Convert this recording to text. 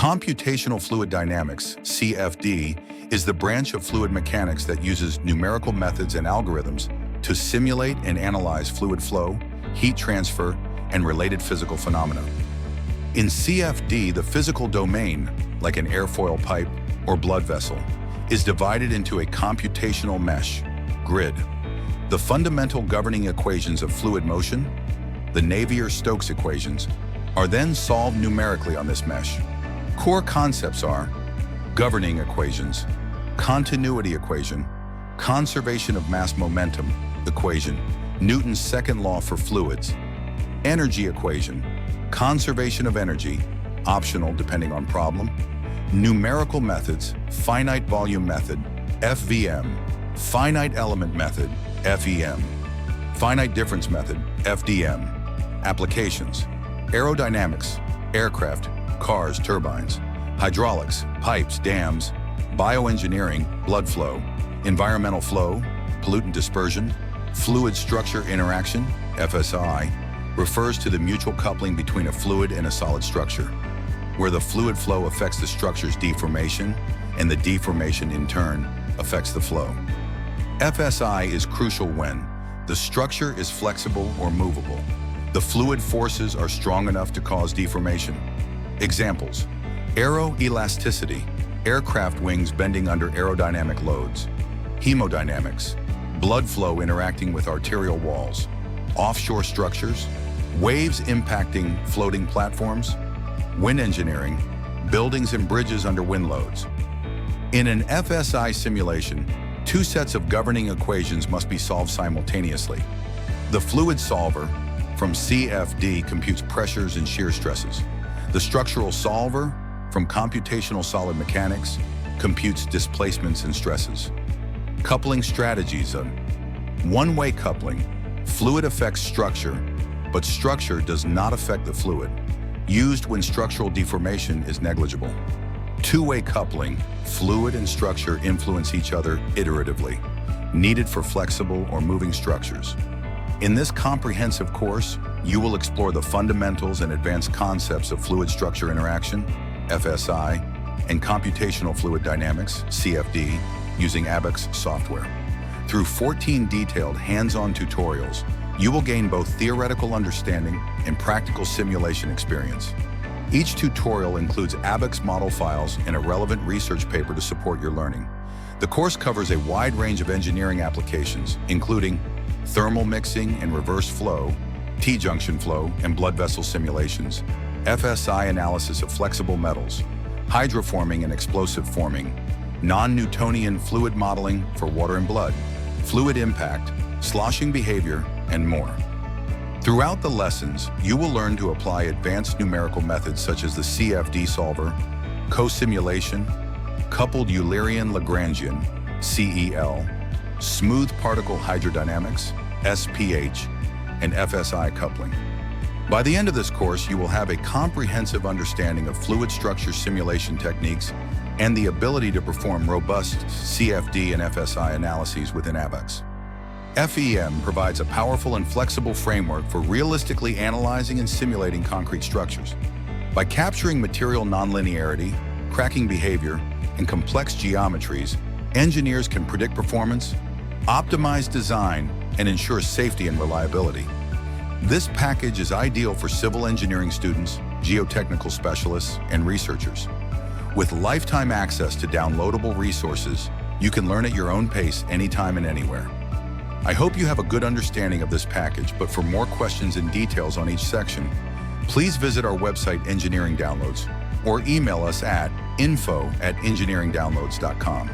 Computational fluid dynamics, CFD, is the branch of fluid mechanics that uses numerical methods and algorithms to simulate and analyze fluid flow, heat transfer, and related physical phenomena. In CFD, the physical domain, like an airfoil pipe or blood vessel, is divided into a computational mesh, grid. The fundamental governing equations of fluid motion, the Navier-Stokes equations, are then solved numerically on this mesh. Core concepts are governing equations, continuity equation, conservation of mass momentum equation, Newton's second law for fluids, energy equation, conservation of energy, optional depending on problem, numerical methods, finite volume method, FVM, finite element method, FEM, finite difference method, FDM, applications, aerodynamics, aircraft, cars, turbines, hydraulics, pipes, dams, bioengineering, blood flow, environmental flow, pollutant dispersion, fluid structure interaction, FSI, refers to the mutual coupling between a fluid and a solid structure, where the fluid flow affects the structure's deformation and the deformation in turn affects the flow. FSI is crucial when the structure is flexible or movable. The fluid forces are strong enough to cause deformation. Examples: aeroelasticity, aircraft wings bending under aerodynamic loads; hemodynamics, blood flow interacting with arterial walls; offshore structures, waves impacting floating platforms; wind engineering, buildings and bridges under wind loads. In an FSI simulation, two sets of governing equations must be solved simultaneously. The fluid solver from CFD computes pressures and shear stresses. The structural solver from computational solid mechanics computes displacements and stresses. Coupling strategies: one-way coupling. Fluid affects structure, but structure does not affect the fluid, used when structural deformation is negligible. Two-way coupling. Fluid and structure influence each other iteratively, needed for flexible or moving structures. In this comprehensive course, you will explore the fundamentals and advanced concepts of fluid structure interaction, FSI, and computational fluid dynamics, CFD, using Abaqus software. Through 14 detailed hands-on tutorials, you will gain both theoretical understanding and practical simulation experience. Each tutorial includes Abaqus model files and a relevant research paper to support your learning. The course covers a wide range of engineering applications, including thermal mixing and reverse flow, T-junction flow and blood vessel simulations, FSI analysis of flexible metals, hydroforming and explosive forming, non-Newtonian fluid modeling for water and blood, fluid impact, sloshing behavior, and more. Throughout the lessons, you will learn to apply advanced numerical methods such as the CFD solver, co-simulation, coupled Eulerian-Lagrangian, CEL, smooth particle hydrodynamics, SPH, and FSI coupling. By the end of this course, you will have a comprehensive understanding of fluid structure simulation techniques and the ability to perform robust CFD and FSI analyses within Abaqus. FEM provides a powerful and flexible framework for realistically analyzing and simulating concrete structures. By capturing material nonlinearity, cracking behavior, and complex geometries, engineers can predict performance, optimize design, and ensure safety and reliability. This package is ideal for civil engineering students, geotechnical specialists, and researchers. With lifetime access to downloadable resources, you can learn at your own pace anytime and anywhere. I hope you have a good understanding of this package, but for more questions and details on each section, please visit our website Engineering Downloads or email us at info@engineeringdownloads.com.